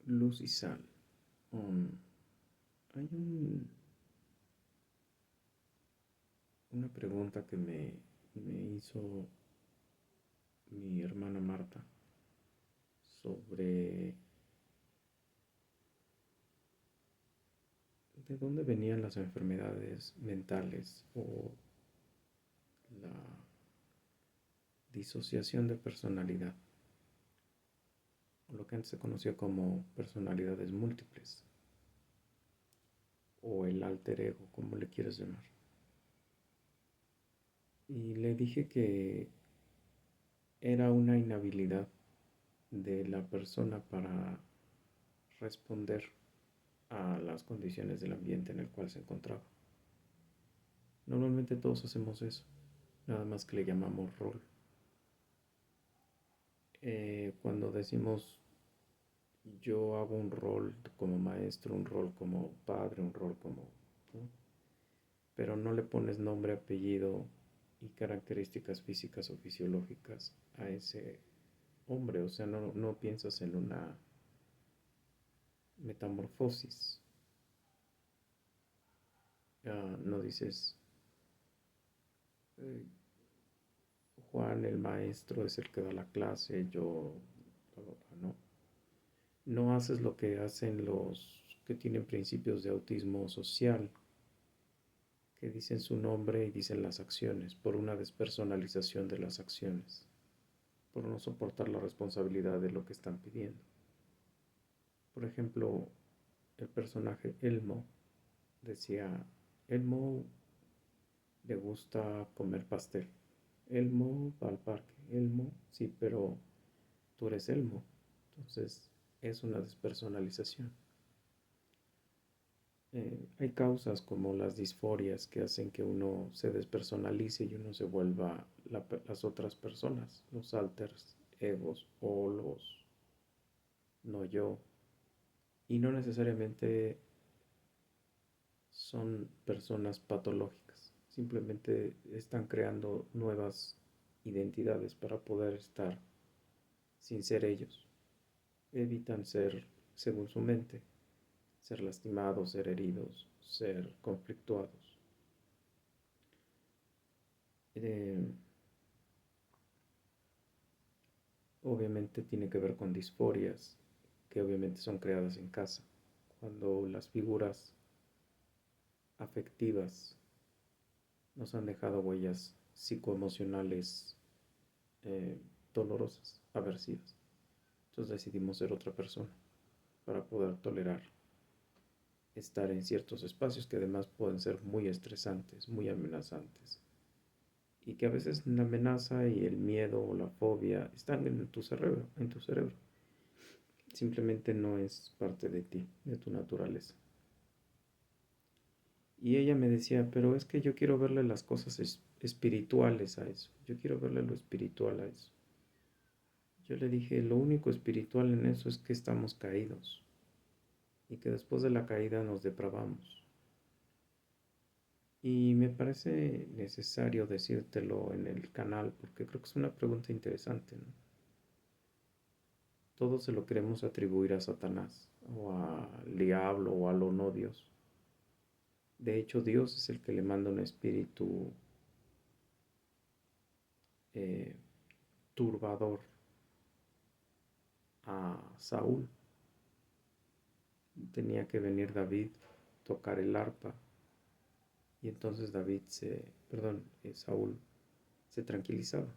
Luz y sal. Um, Hay una pregunta que me hizo mi hermana Marta sobre de dónde venían las enfermedades mentales o la disociación de personalidad, o lo que antes se conoció como personalidades múltiples, o el alter ego, como le quieras llamar. Y le dije que era una inhabilidad de la persona para responder a las condiciones del ambiente en el cual se encontraba. Normalmente todos hacemos eso, nada más que le llamamos rol. Cuando decimos yo hago un rol como maestro, un rol como padre, un rol como, ¿no? Pero no le pones nombre, apellido y características físicas o fisiológicas a ese hombre, o sea, no piensas en una metamorfosis. No dices, eh, Juan el maestro es el que da la clase, yo, no. No haces lo que hacen los que tienen principios de autismo social, que dicen su nombre y dicen las acciones, por una despersonalización de las acciones, por no soportar la responsabilidad de lo que están pidiendo. Por ejemplo, el personaje Elmo decía, Elmo le gusta comer pastel. Elmo va al parque. Elmo, sí, pero tú eres Elmo. Entonces es una despersonalización. Hay causas como las disforias que hacen que uno se despersonalice y uno se vuelva las otras personas, los alters egos o los no yo. Y no necesariamente son personas patológicas, simplemente están creando nuevas identidades para poder estar sin ser ellos. Evitan ser, según su mente, ser lastimados, ser heridos, ser conflictuados. Eh, Obviamente tiene que ver con disforias, que obviamente son creadas en casa, cuando las figuras afectivas nos han dejado huellas psicoemocionales eh, dolorosas, aversivas. Entonces decidimos ser otra persona para poder tolerar estar en ciertos espacios que además pueden ser muy estresantes, muy amenazantes. Y que a veces la amenaza y el miedo o la fobia están en tu cerebro, en tu cerebro. Simplemente no es parte de ti, de tu naturaleza. Y ella me decía, pero es que yo quiero verle las cosas espirituales a eso. Yo quiero verle lo espiritual a eso. Yo le dije, lo único espiritual en eso es que estamos caídos y que después de la caída nos depravamos. Y me parece necesario decírtelo en el canal porque creo que es una pregunta interesante, ¿no? Todo se lo queremos atribuir a Satanás o al diablo o a lo no Dios. De hecho, Dios es el que le manda un espíritu eh, turbador a Saúl. Tenía que venir David, tocar el arpa, y entonces Saúl se tranquilizaba.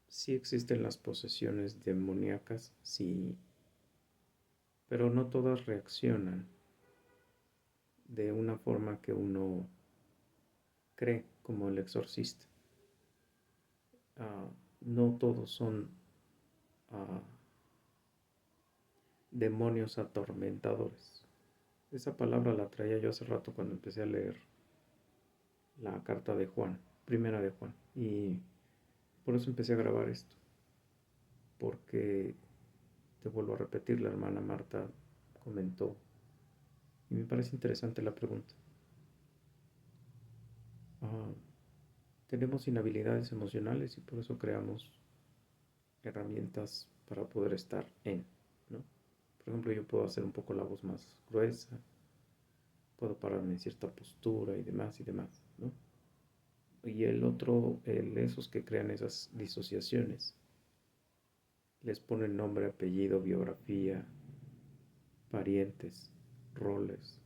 Sí existen las posesiones demoníacas, sí, pero no todas reaccionan de una forma que uno cree, como el exorcista. No todos son uh, demonios atormentadores. Esa palabra la traía yo hace rato cuando empecé a leer la carta de Juan, primera de Juan, y por eso empecé a grabar esto, porque te vuelvo a repetir, la hermana Marta comentó, y me parece interesante la pregunta. Ah, Tenemos inhabilidades emocionales y por eso creamos herramientas para poder estar en, ¿no? Por ejemplo, yo puedo hacer un poco la voz más gruesa, puedo pararme en cierta postura y demás, ¿no? Y el otro, esos que crean esas disociaciones, les ponen nombre, apellido, biografía, parientes, roles,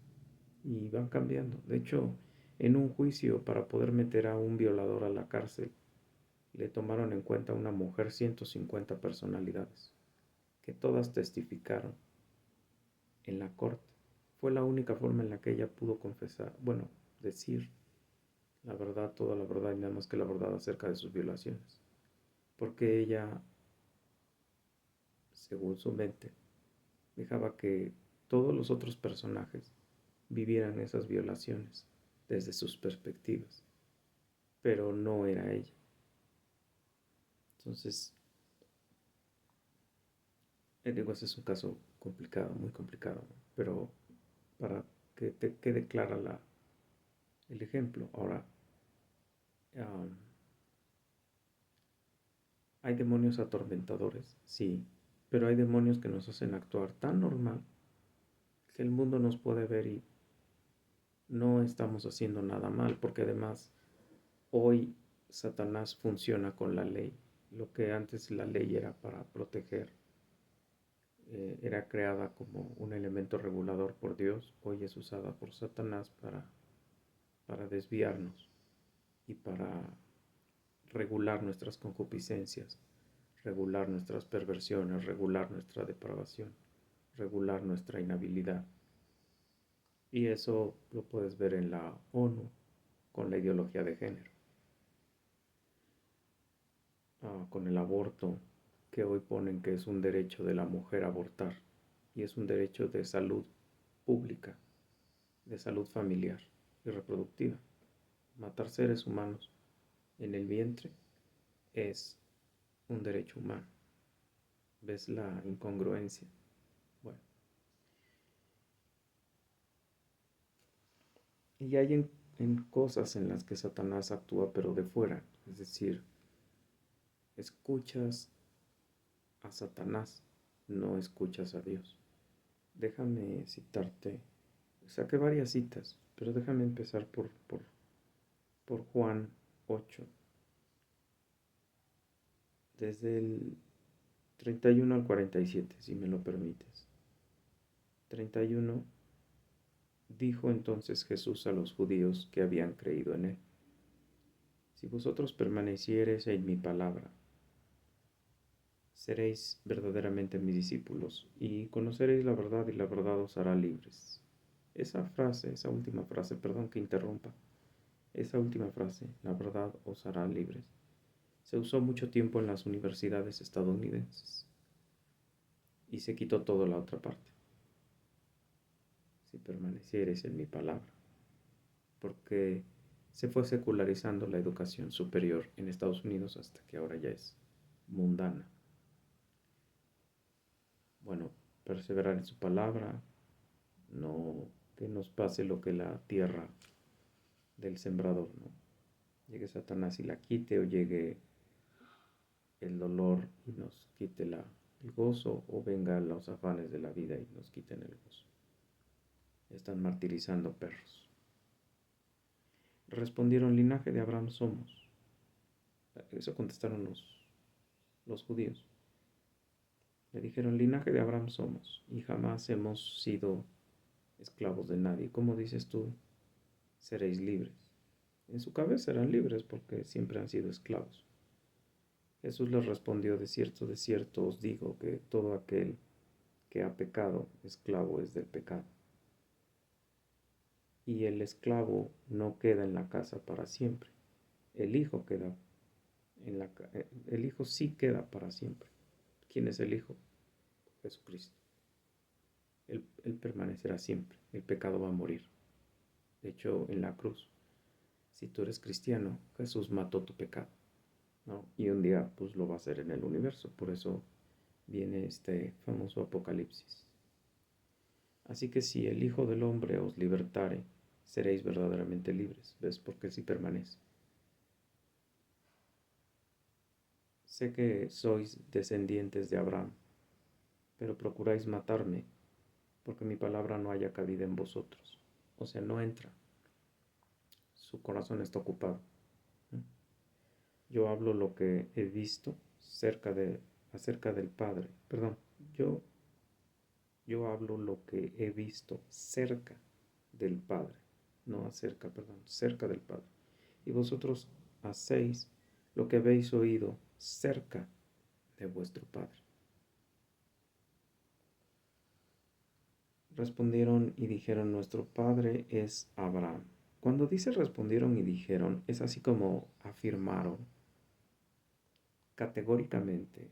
y van cambiando. De hecho, en un juicio para poder meter a un violador a la cárcel, le tomaron en cuenta a una mujer 150 personalidades, que todas testificaron en la corte. Fue la única forma en la que ella pudo confesar, bueno, decir la verdad, toda la verdad y nada más que la verdad acerca de sus violaciones. Porque ella, según su mente, dejaba que todos los otros personajes vivieran esas violaciones desde sus perspectivas, pero no era ella. Entonces, digo, ese es un caso complicado, muy complicado, ¿no? Pero para que te quede clara el ejemplo. Ahora, um, hay demonios atormentadores, sí, pero hay demonios que nos hacen actuar tan normal que el mundo nos puede ver y no estamos haciendo nada mal, porque además hoy Satanás funciona con la ley. Lo que antes la ley era para proteger, era creada como un elemento regulador por Dios, hoy es usada por Satanás para desviarnos y para regular nuestras concupiscencias, regular nuestras perversiones, regular nuestra depravación, regular nuestra inhabilidad. Y eso lo puedes ver en la ONU con la ideología de género, con el aborto, que hoy ponen que es un derecho de la mujer abortar y es un derecho de salud pública, de salud familiar y reproductiva. Matar seres humanos en el vientre es un derecho humano. ¿Ves la incongruencia? Bueno, y hay en cosas en las que Satanás actúa pero de fuera, es decir, escuchas a Satanás, no escuchas a Dios. Déjame citarte, saqué varias citas, pero déjame empezar por Juan 8, desde el 31 al 47, si me lo permites. 31. Dijo entonces Jesús a los judíos que habían creído en él: si vosotros permaneciereis en mi palabra, seréis verdaderamente mis discípulos y conoceréis la verdad y la verdad os hará libres. Esa frase, esa última frase, perdón que interrumpa, esa última frase, la verdad os hará libres, se usó mucho tiempo en las universidades estadounidenses y se quitó toda la otra parte. Si permaneciereis en mi palabra, porque se fue secularizando la educación superior en Estados Unidos hasta que ahora ya es mundana. Bueno, perseverar en su palabra, no que nos pase lo que la tierra del sembrador, ¿no? Llegue Satanás y la quite, o llegue el dolor y nos quite el gozo, o venga los afanes de la vida y nos quiten el gozo. Están martirizando perros. Respondieron: linaje de Abraham somos. Eso contestaron los judíos. Le dijeron: linaje de Abraham somos y jamás hemos sido esclavos de nadie. ¿Cómo dices tú, seréis libres? En su cabeza eran libres porque siempre han sido esclavos. Jesús les respondió: de cierto os digo que todo aquel que ha pecado, esclavo es del pecado. Y el esclavo no queda en la casa para siempre. El hijo queda el hijo sí queda para siempre. ¿Quién es el hijo? Jesucristo. Él permanecerá siempre. El pecado va a morir. De hecho, en la cruz, si tú eres cristiano, Jesús mató tu pecado, ¿no? Y un día pues lo va a hacer en el universo. Por eso viene este famoso Apocalipsis. Así que si el Hijo del Hombre os libertare, seréis verdaderamente libres. ¿Ves? Porque si permanece. sé que sois descendientes de Abraham, pero procuráis matarme, porque mi palabra no haya cabida en vosotros. O sea, no entra. Su corazón está ocupado. Yo hablo lo que he visto acerca del Padre. Perdón, yo hablo lo que he visto cerca del Padre. No acerca, perdón, cerca del Padre. Y vosotros hacéis lo que habéis oído cerca de vuestro Padre. Respondieron y dijeron, nuestro Padre es Abraham. Cuando dice respondieron y dijeron, es así como afirmaron categóricamente.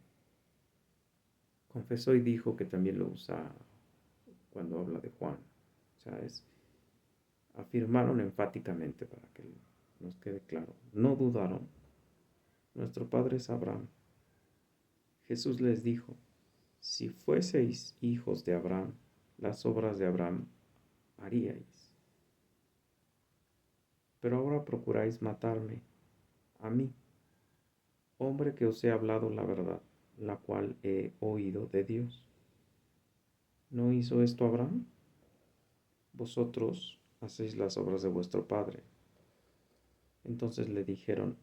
Confesó y dijo que también lo usa cuando habla de Juan. O sea, afirmaron enfáticamente para que nos quede claro. No dudaron. Nuestro Padre es Abraham. Jesús les dijo, si fueseis hijos de Abraham, las obras de Abraham haríais. Pero ahora procuráis matarme, a mí, hombre que os he hablado la verdad, la cual he oído de Dios. ¿No hizo esto Abraham? Vosotros hacéis las obras de vuestro padre. Entonces le dijeron,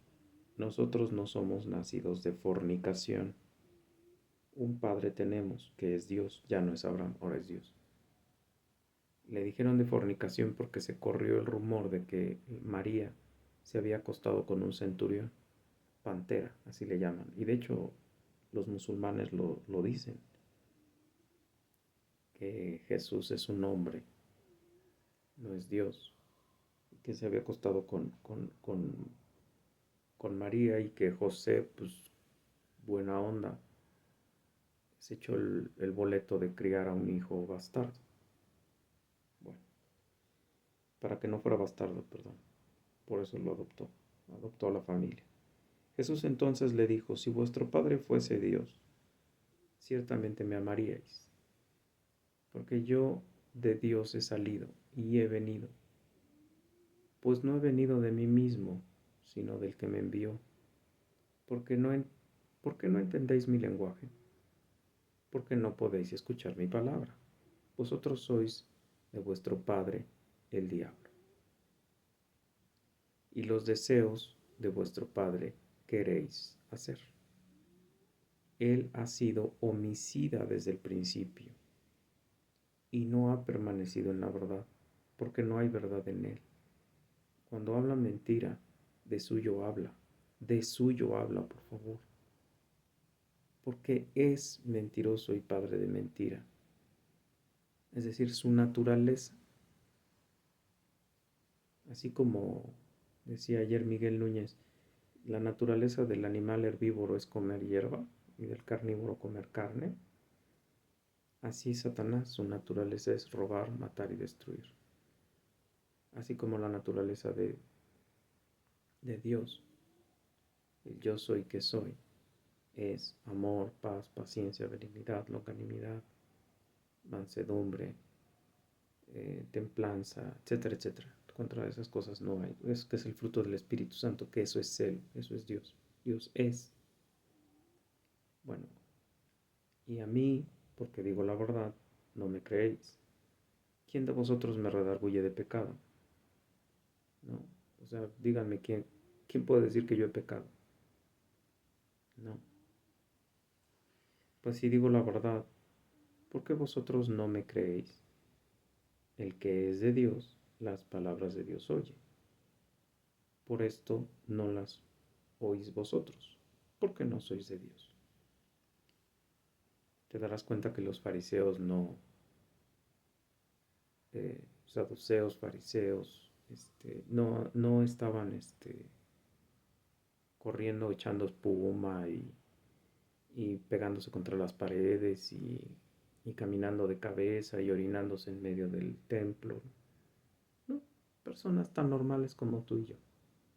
nosotros no somos nacidos de fornicación. Un padre tenemos, que es Dios, ya no es Abraham, ahora es Dios. Le dijeron de fornicación porque se corrió el rumor de que María se había acostado con un centurión, pantera, así le llaman. Y de hecho los musulmanes lo dicen, que Jesús es un hombre, no es Dios, que se había acostado con María y que José, pues buena onda, se echó el boleto de criar a un hijo bastardo. Bueno, para que no fuera bastardo, perdón. Por eso lo adoptó a la familia. Jesús entonces le dijo, si vuestro Padre fuese Dios, ciertamente me amaríais, porque yo de Dios he salido y he venido, pues no he venido de mí mismo, sino del que me envió. Porque ¿Por qué no entendéis mi lenguaje? Porque no podéis escuchar mi palabra. Vosotros sois de vuestro padre el diablo, y los deseos de vuestro padre queréis hacer. Él ha sido homicida desde el principio y no ha permanecido en la verdad, porque no hay verdad en él. Cuando habla mentira, de suyo habla, por favor, porque es mentiroso y padre de mentira. Es decir, su naturaleza, así como decía ayer Miguel Núñez, la naturaleza del animal herbívoro es comer hierba y del carnívoro comer carne. Así Satanás, su naturaleza es robar, matar y destruir. Así como la naturaleza de Dios, el yo soy que soy, es amor, paz, paciencia, benignidad, longanimidad, mansedumbre, templanza, etcétera, etcétera. Contra esas cosas no hay. Es que es el fruto del Espíritu Santo, que eso es Él, eso es Dios. Dios es. Bueno, y a mí, porque digo la verdad, no me creéis. ¿Quién de vosotros me redarguye de pecado? ¿No? O sea, díganme quién puede decir que yo he pecado. No. Pues si digo la verdad, ¿por qué vosotros no me creéis? El que es de Dios, las palabras de Dios oye. Por esto no las oís vosotros, porque no sois de Dios. Te darás cuenta que los fariseos saduceos, fariseos, no estaban corriendo, echando espuma y pegándose contra las paredes y caminando de cabeza y orinándose en medio del templo. No, personas tan normales como tú y yo,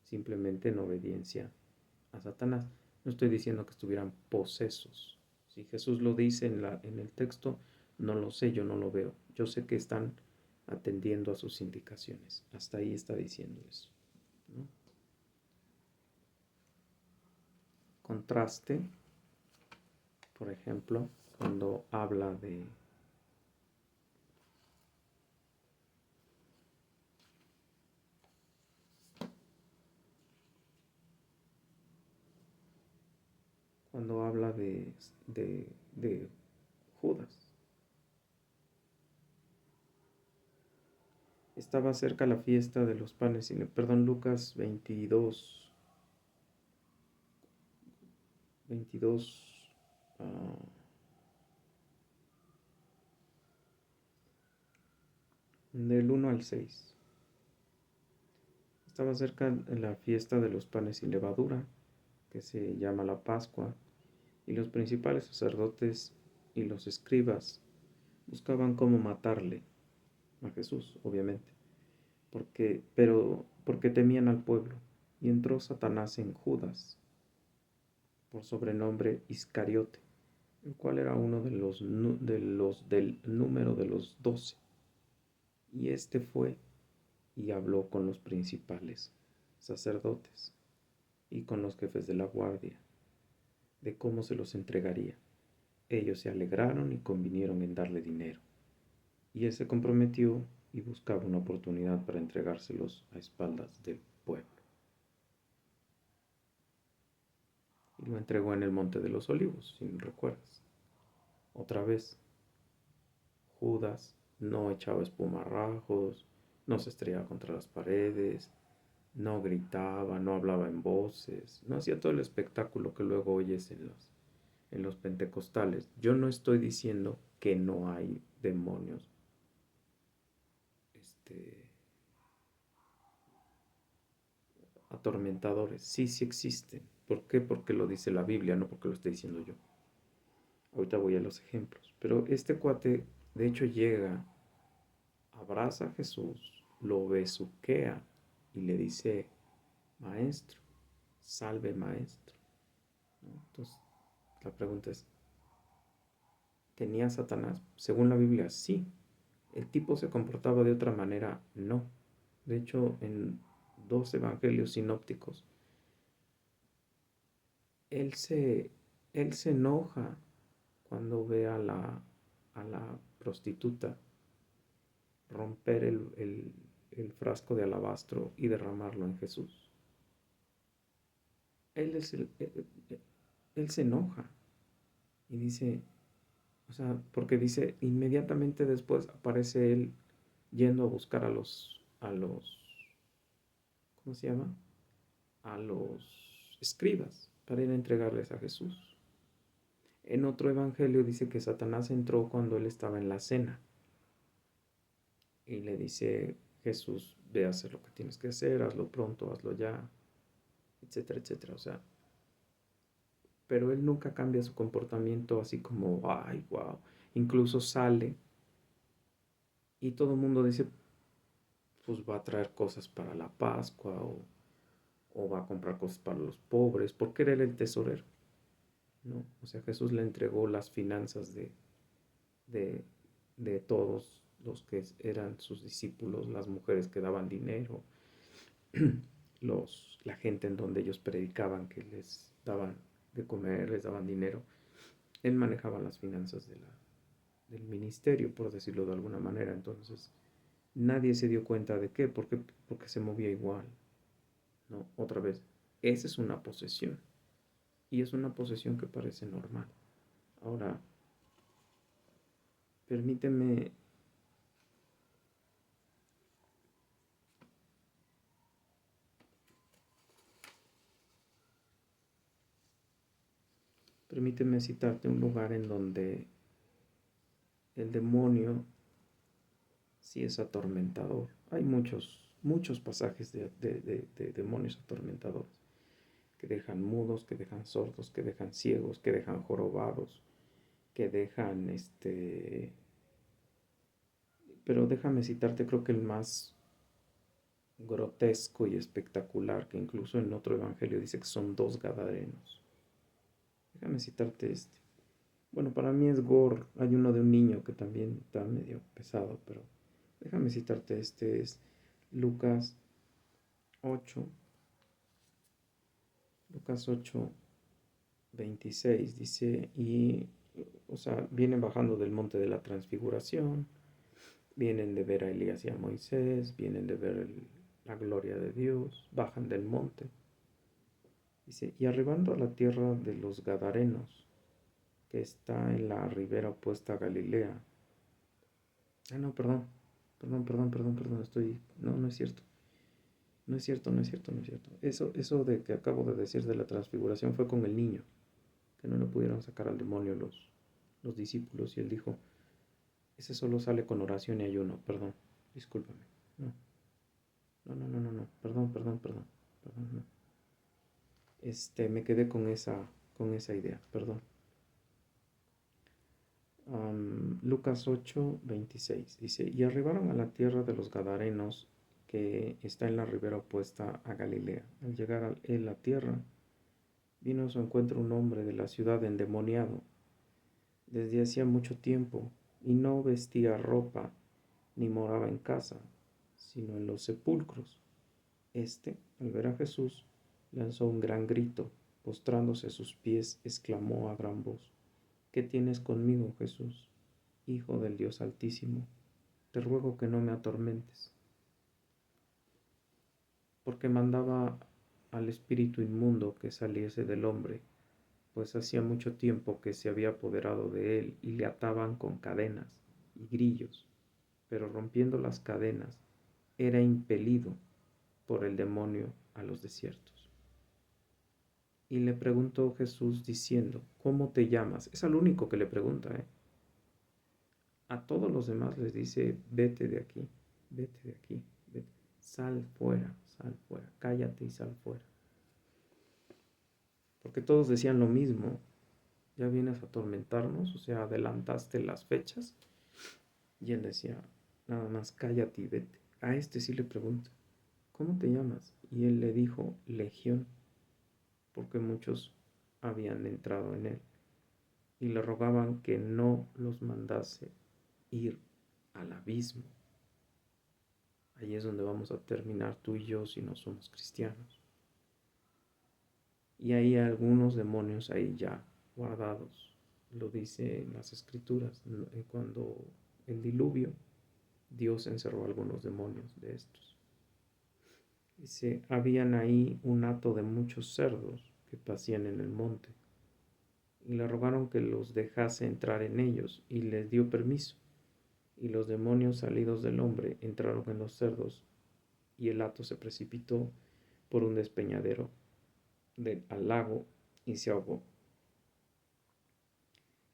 simplemente en obediencia a Satanás. No estoy diciendo que estuvieran posesos. Si Jesús lo dice en el texto, no lo sé, yo no lo veo. Yo sé que están atendiendo a sus indicaciones. Hasta ahí está diciendo eso, ¿no? contraste, por ejemplo, cuando habla de de Judas. Estaba cerca la fiesta de los panes, perdón, Lucas 22, 22, del 1 al 6. Estaba cerca la fiesta de los panes sin levadura, que se llama la Pascua, y los principales sacerdotes y los escribas buscaban cómo matarle a Jesús, obviamente, porque temían al pueblo. Y entró Satanás en Judas, por sobrenombre Iscariote, el cual era uno del número de los 12. Y este fue y habló con los principales sacerdotes y con los jefes de la guardia de cómo se los entregaría. Ellos se alegraron y convinieron en darle dinero. Y él se comprometió y buscaba una oportunidad para entregárselos a espaldas del pueblo. Y lo entregó en el Monte de los Olivos, si no recuerdas. Otra vez, Judas no echaba espumarajos, no se estrellaba contra las paredes, no gritaba, no hablaba en voces, no hacía todo el espectáculo que luego oyes en los pentecostales. Yo no estoy diciendo que no hay demonios atormentadores. Sí, sí existen. ¿Por qué? Porque lo dice la Biblia, no porque lo esté diciendo yo. Ahorita voy a los ejemplos. Pero este cuate, de hecho, llega, abraza a Jesús, lo besuquea y le dice, maestro, salve maestro, ¿no? Entonces, la pregunta es, ¿tenía Satanás? Según la Biblia, sí. ¿El tipo se comportaba de otra manera? No. De hecho, en 2 evangelios sinópticos, él se, él se enoja cuando ve a la prostituta romper el frasco de alabastro y derramarlo en Jesús. Él, es él se enoja y dice, o sea, porque dice, inmediatamente después aparece él yendo a buscar ¿cómo se llama? A los escribas para ir a entregarles a Jesús. En otro evangelio dice que Satanás entró cuando él estaba en la cena y le dice, Jesús, ve a hacer lo que tienes que hacer, hazlo pronto, hazlo ya, etcétera, etcétera. O sea, pero él nunca cambia su comportamiento así como, ay, wow. Incluso sale y todo el mundo dice, pues va a traer cosas para la Pascua o va a comprar cosas para los pobres, porque era él el tesorero, ¿no? O sea, Jesús le entregó las finanzas de, de todos los que eran sus discípulos, las mujeres que daban dinero, la gente en donde ellos predicaban que les daban de comer, les daban dinero. Él manejaba las finanzas del ministerio, por decirlo de alguna manera. Entonces, nadie se dio cuenta de qué, porque se movía igual, ¿no? Otra vez, esa es una posesión. Y es una posesión que parece normal. Ahora, permíteme permíteme citarte un lugar en donde el demonio sí es atormentador. Hay muchos pasajes de demonios atormentadores que dejan mudos, que dejan sordos, que dejan ciegos, que dejan jorobados, que dejan Pero déjame citarte, creo que el más grotesco y espectacular, que incluso en otro evangelio dice que son 2 gadarenos. Déjame citarte este. Bueno, para mí es gore. Hay uno de un niño que también está medio pesado, pero déjame citarte este. Es Lucas 8, Lucas 8, 26 dice, o sea, vienen bajando del monte de la transfiguración, vienen de ver a Elías y a Moisés, vienen de ver la gloria de Dios, bajan del monte. Dice, y arribando a la tierra de los Gadarenos, que está en la ribera opuesta a Galilea. Ah, no, perdón, no es cierto. No es cierto, no es cierto, no es cierto. Eso de que acabo de decir de la transfiguración fue con el niño, que no le pudieron sacar al demonio los discípulos, y él dijo, ese solo sale con oración y ayuno, perdón, discúlpame. No, no, perdón, no. Me quedé con esa idea, perdón. Lucas 8:26 dice, y arribaron a la tierra de los Gadarenos, que está en la ribera opuesta a Galilea. Al llegar a la tierra, vino a su encuentro un hombre de la ciudad endemoniado desde hacía mucho tiempo, y no vestía ropa, ni moraba en casa, sino en los sepulcros. Al ver a Jesús, lanzó un gran grito, postrándose a sus pies, exclamó a gran voz, ¿qué tienes conmigo, Jesús, Hijo del Dios Altísimo? Te ruego que no me atormentes. Porque mandaba al espíritu inmundo que saliese del hombre, pues hacía mucho tiempo que se había apoderado de él, y le ataban con cadenas y grillos, pero rompiendo las cadenas, era impelido por el demonio a los desiertos. Y le preguntó Jesús diciendo, ¿cómo te llamas? Es al único que le pregunta, ¿eh? A todos los demás les dice, vete de aquí, vete, sal fuera, cállate y sal fuera. Porque todos decían lo mismo, ya vienes a atormentarnos, o sea, adelantaste las fechas. Y él decía, nada más cállate y vete. A este sí le pregunta, ¿cómo te llamas? Y él le dijo, Legión, porque muchos habían entrado en él, y le rogaban que no los mandase ir al abismo. Ahí es donde vamos a terminar tú y yo si no somos cristianos. Y hay algunos demonios ahí ya guardados. Lo dice en las escrituras, cuando el diluvio, Dios encerró a algunos demonios de estos. Dice, habían ahí un hato de muchos cerdos que pasían en el monte, y le rogaron que los dejase entrar en ellos, y les dio permiso. Y los demonios salidos del hombre entraron en los cerdos, y el hato se precipitó por un despeñadero al lago y se ahogó.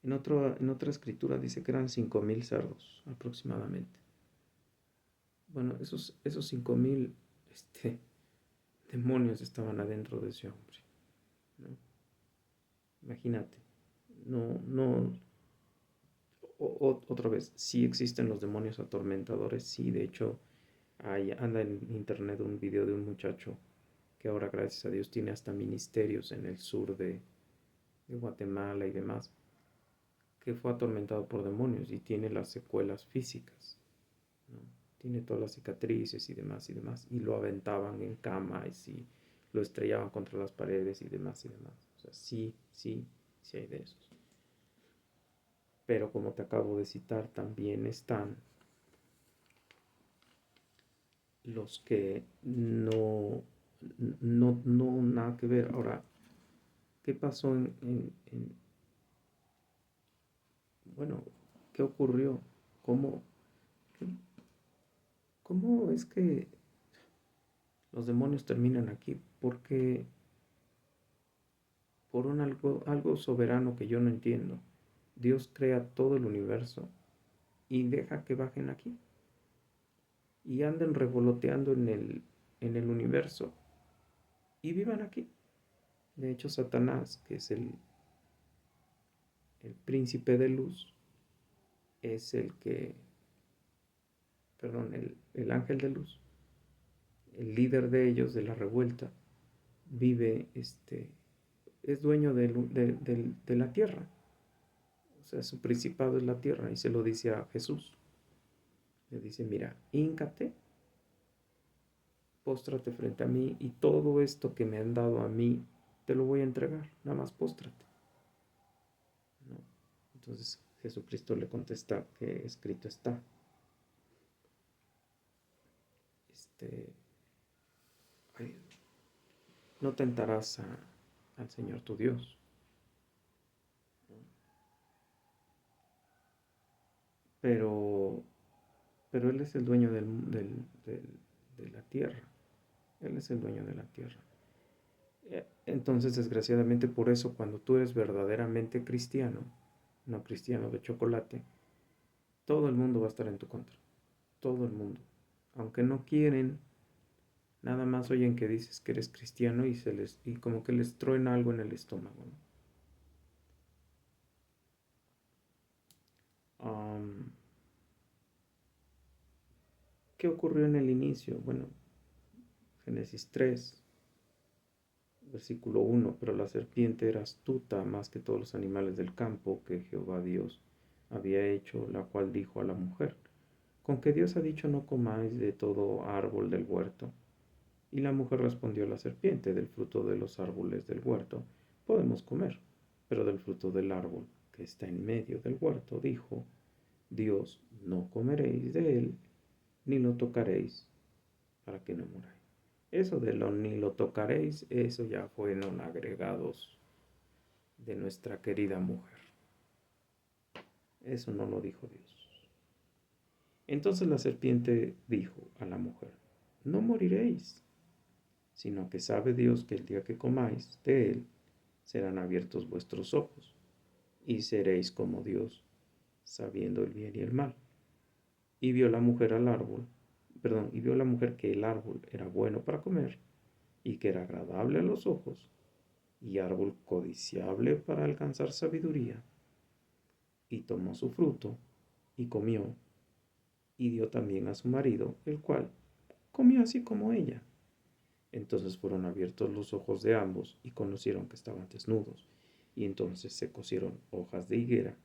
En otra escritura dice que eran 5,000 cerdos aproximadamente. Bueno, esos 5,000 demonios estaban adentro de ese hombre, ¿no? Imagínate, no, otra vez, sí existen los demonios atormentadores, sí, de hecho, anda en internet un video de un muchacho que ahora, gracias a Dios, tiene hasta ministerios en el sur de Guatemala y demás, que fue atormentado por demonios y tiene las secuelas físicas, ¿no? Tiene todas las cicatrices y demás, y lo aventaban en cama y lo estrellaban contra las paredes y demás. O sea, sí hay de esos. Pero como te acabo de citar, también están los que no, nada que ver. Ahora, ¿qué pasó bueno, qué ocurrió? ¿Cómo, ¿Cómo es que los demonios terminan aquí? Porque por algo soberano que yo no entiendo, Dios crea todo el universo y deja que bajen aquí y anden revoloteando en el universo y vivan aquí. De hecho, Satanás, que es el príncipe de luz, es el ángel de luz, el líder de ellos, de la revuelta, vive, es dueño de la tierra. O sea, su principado es la tierra, y se lo dice a Jesús. Le dice, mira, híncate, póstrate frente a mí, y todo esto que me han dado a mí, te lo voy a entregar, nada más póstrate. Entonces Jesucristo le contesta que escrito está. Ay, no tentarás al Señor tu Dios. Pero Él es el dueño de la tierra. Él es el dueño de la tierra. Entonces, desgraciadamente, por eso, cuando tú eres verdaderamente cristiano, no cristiano de chocolate, todo el mundo va a estar en tu contra. Todo el mundo. Aunque no quieren, nada más oyen que dices que eres cristiano y como que les truena algo en el estómago, ¿no? ¿Qué ocurrió en el inicio? Bueno, Génesis 3, versículo 1, pero la serpiente era astuta más que todos los animales del campo que Jehová Dios había hecho, la cual dijo a la mujer, con que Dios ha dicho no comáis de todo árbol del huerto. Y la mujer respondió a la serpiente, del fruto de los árboles del huerto podemos comer, pero del fruto del árbol que está en medio del huerto, dijo Dios, no comeréis de él, ni lo tocaréis, para que no muráis. Eso de lo ni lo tocaréis, eso ya fueron agregados de nuestra querida mujer. Eso no lo dijo Dios. Entonces la serpiente dijo a la mujer, no moriréis, sino que sabe Dios que el día que comáis de él, serán abiertos vuestros ojos, y seréis como Dios, sabiendo el bien y el mal. Y vio la mujer y vio la mujer que el árbol era bueno para comer, y que era agradable a los ojos, y árbol codiciable para alcanzar sabiduría. Y tomó su fruto, y comió, y dio también a su marido, el cual comió así como ella. Entonces fueron abiertos los ojos de ambos, y conocieron que estaban desnudos, y entonces se cosieron hojas de higuera,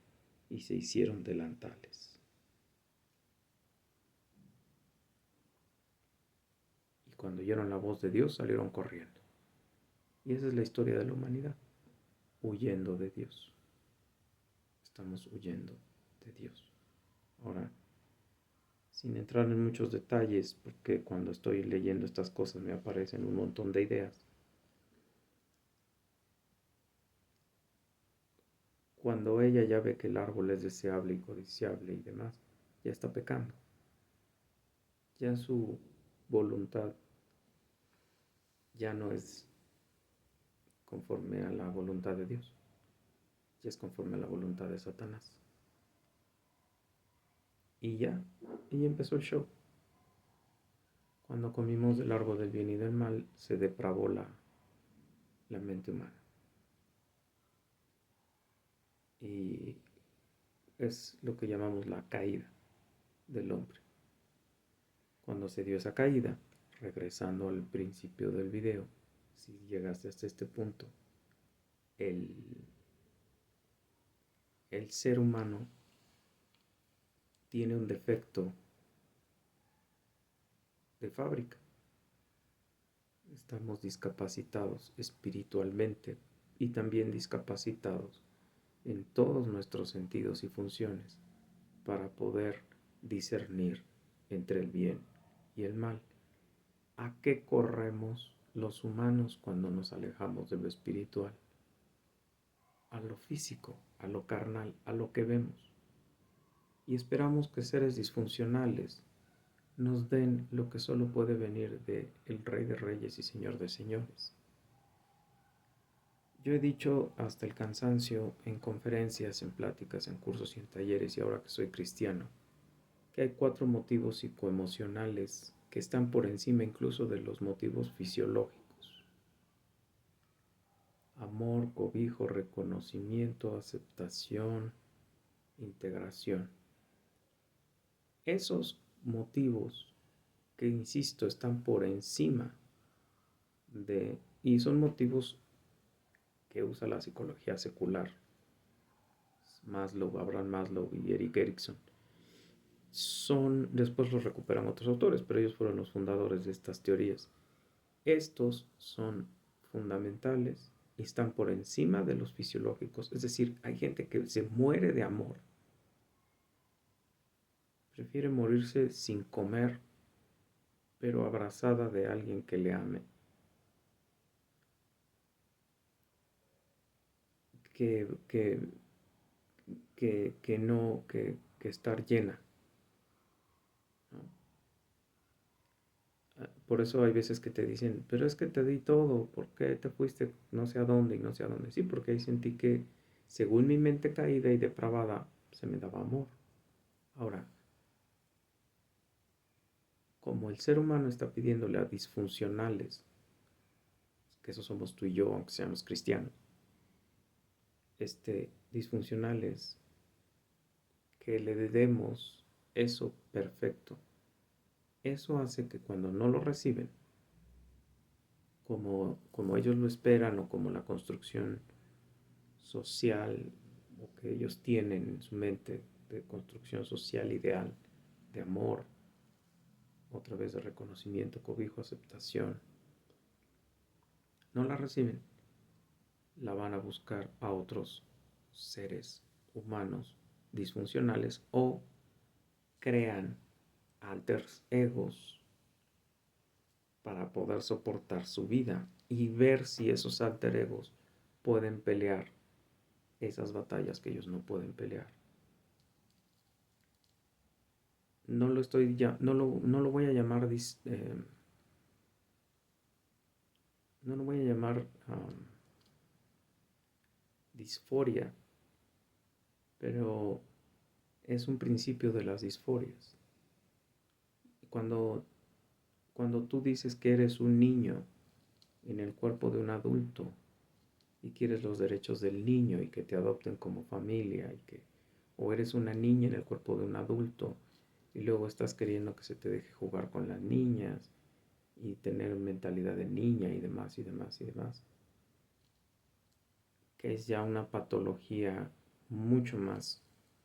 y se hicieron delantales. Y cuando oyeron la voz de Dios, salieron corriendo. Y esa es la historia de la humanidad, huyendo de Dios. Estamos huyendo de Dios. Ahora, sin entrar en muchos detalles, porque cuando estoy leyendo estas cosas me aparecen un montón de ideas. Cuando ella ya ve que el árbol es deseable y codiciable y demás, ya está pecando. Ya su voluntad ya no es conforme a la voluntad de Dios, ya es conforme a la voluntad de Satanás. Y ya empezó el show. Cuando comimos del árbol del bien y del mal, se depravó la mente humana. Y es lo que llamamos la caída del hombre. Cuando se dio esa caída, regresando al principio del video, si llegaste hasta este punto, el ser humano tiene un defecto de fábrica. Estamos discapacitados espiritualmente y también discapacitados en todos nuestros sentidos y funciones para poder discernir entre el bien y el mal. ¿A qué corremos los humanos cuando nos alejamos de lo espiritual? A lo físico, a lo carnal, a lo que vemos. Y esperamos que seres disfuncionales nos den lo que solo puede venir de el Rey de Reyes y Señor de Señores. Yo he dicho hasta el cansancio en conferencias, en pláticas, en cursos y en talleres, y ahora que soy cristiano, que hay 4 motivos psicoemocionales que están por encima incluso de los motivos fisiológicos: amor, cobijo, reconocimiento, aceptación, integración. Esos motivos que, insisto, están por encima y son motivos que usa la psicología secular, Abraham Maslow y Erik Erikson. Después los recuperan otros autores, pero ellos fueron los fundadores de estas teorías. Estos son fundamentales y están por encima de los fisiológicos. Es decir, hay gente que se muere de amor. Prefiere morirse sin comer, pero abrazada de alguien que le ame, que, que, que estar llena, ¿no? Por eso hay veces que te dicen, pero es que te di todo, ¿por qué te fuiste no sé a dónde y no sé a dónde? Sí, porque ahí sentí que, según mi mente caída y depravada, se me daba amor. Ahora, como el ser humano está pidiéndole a disfuncionales, que eso somos tú y yo, aunque seamos cristianos, disfuncionales, que le demos eso perfecto, eso hace que cuando no lo reciben, como ellos lo esperan o como la construcción social o que ellos tienen en su mente de construcción social ideal, de amor, otra vez de reconocimiento, cobijo, aceptación, no la reciben, la van a buscar a otros seres humanos disfuncionales o crean alter egos para poder soportar su vida y ver si esos alter egos pueden pelear esas batallas que ellos no pueden pelear. No lo estoy ya, no lo voy a llamar no lo voy a llamar disforia, pero es un principio de las disforias. Cuando, cuando tú dices que eres un niño en el cuerpo de un adulto y quieres los derechos del niño y que te adopten como familia o eres una niña en el cuerpo de un adulto y luego estás queriendo que se te deje jugar con las niñas y tener mentalidad de niña y demás y demás y demás, que es ya una patología mucho más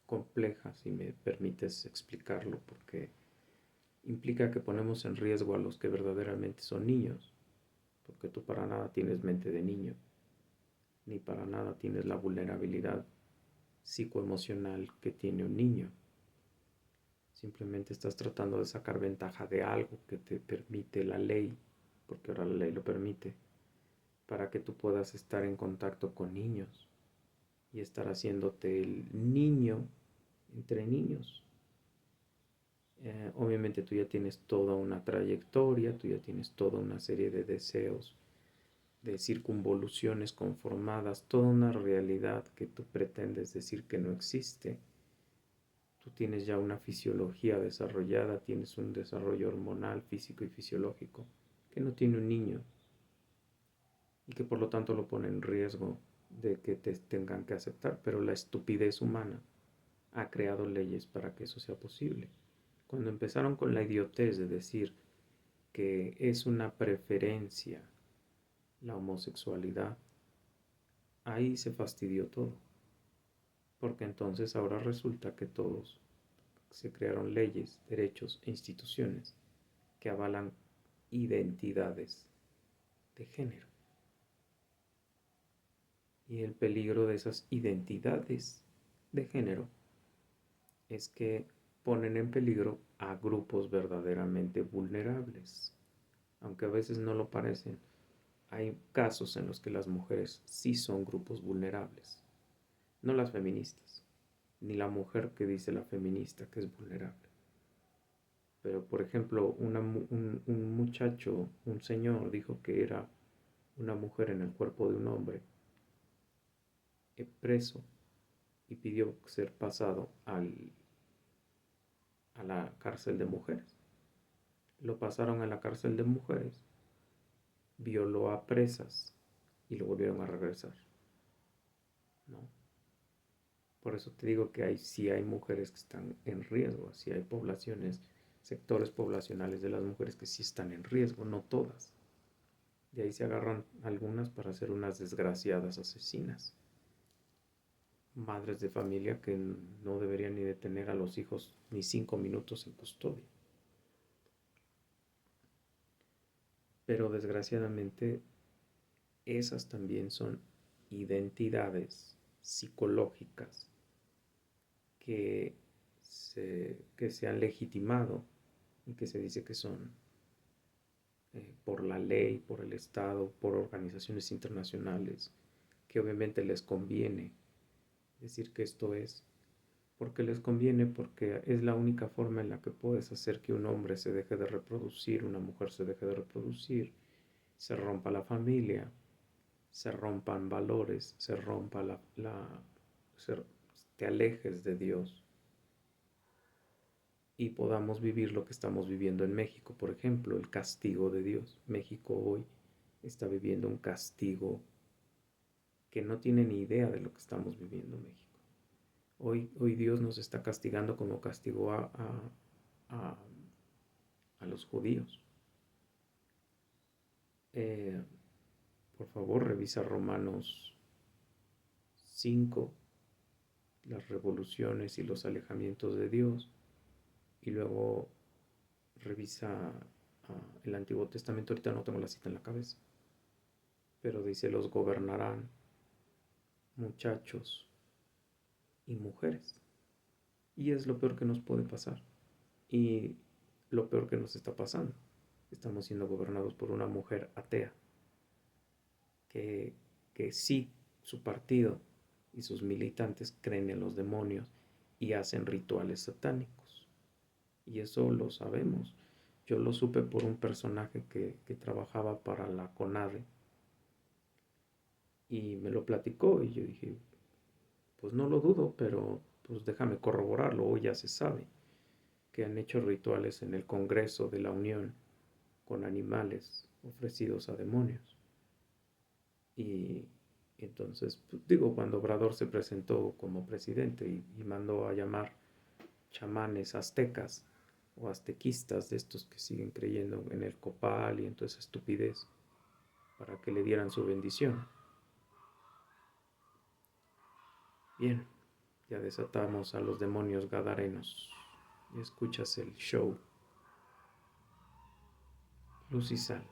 compleja, si me permites explicarlo, porque implica que ponemos en riesgo a los que verdaderamente son niños, porque tú para nada tienes mente de niño, ni para nada tienes la vulnerabilidad psicoemocional que tiene un niño. Simplemente estás tratando de sacar ventaja de algo que te permite la ley, porque ahora la ley lo permite, para que tú puedas estar en contacto con niños y estar haciéndote el niño entre niños. Obviamente tú ya tienes toda una trayectoria, tú ya tienes toda una serie de deseos, de circunvoluciones conformadas, toda una realidad que tú pretendes decir que no existe. Tú tienes ya una fisiología desarrollada, tienes un desarrollo hormonal, físico y fisiológico que no tiene un niño y que por lo tanto lo pone en riesgo de que te tengan que aceptar, pero la estupidez humana ha creado leyes para que eso sea posible. Cuando empezaron con la idiotez de decir que es una preferencia la homosexualidad, ahí se fastidió todo, porque entonces ahora resulta que todos se crearon leyes, derechos e instituciones que avalan identidades de género. Y el peligro de esas identidades de género es que ponen en peligro a grupos verdaderamente vulnerables. Aunque a veces no lo parecen, hay casos en los que las mujeres sí son grupos vulnerables. No las feministas, ni la mujer que dice la feminista que es vulnerable. Pero, por ejemplo, un muchacho, un señor, dijo que era una mujer en el cuerpo de un hombre preso y pidió ser pasado a la cárcel de mujeres. Lo pasaron a la cárcel de mujeres, violó a presas y lo volvieron a regresar, ¿no? Por eso te digo que sí hay mujeres que están en riesgo, sí hay poblaciones, sectores poblacionales de las mujeres que sí están en riesgo, no todas. De ahí se agarran algunas para ser unas desgraciadas asesinas, madres de familia que no deberían ni detener a los hijos ni 5 minutos en custodia. Pero desgraciadamente esas también son identidades psicológicas que se han legitimado y que se dice que son por la ley, por el Estado, por organizaciones internacionales, que obviamente les conviene decir que esto es, porque les conviene, porque es la única forma en la que puedes hacer que un hombre se deje de reproducir, una mujer se deje de reproducir, se rompa la familia, se rompan valores, se rompa te alejes de Dios y podamos vivir lo que estamos viviendo en México, por ejemplo, el castigo de Dios. México hoy está viviendo un castigo que no tiene ni idea de lo que estamos viviendo en México. Hoy Dios nos está castigando como castigó a, a los judíos. Eh, por favor, revisa Romanos 5, las revoluciones y los alejamientos de Dios, y luego revisa el Antiguo Testamento. Ahorita no tengo la cita en la cabeza, pero dice: los gobernarán muchachos y mujeres. Y es lo peor que nos puede pasar. Y lo peor que nos está pasando. Estamos siendo gobernados por una mujer atea, que, que sí, su partido y sus militantes creen en los demonios y hacen rituales satánicos. Y eso lo sabemos. Yo lo supe por un personaje que trabajaba para la CONADE y me lo platicó, y yo dije, pues no lo dudo, pero pues déjame corroborarlo. Hoy ya se sabe que han hecho rituales en el Congreso de la Unión con animales ofrecidos a demonios. Y entonces, pues, digo, cuando Obrador se presentó como presidente y mandó a llamar chamanes aztecas o aztequistas, de estos que siguen creyendo en el copal y en toda esa estupidez, para que le dieran su bendición. Bien, ya desatamos a los demonios gadarenos y escuchas el show Luz y Sal.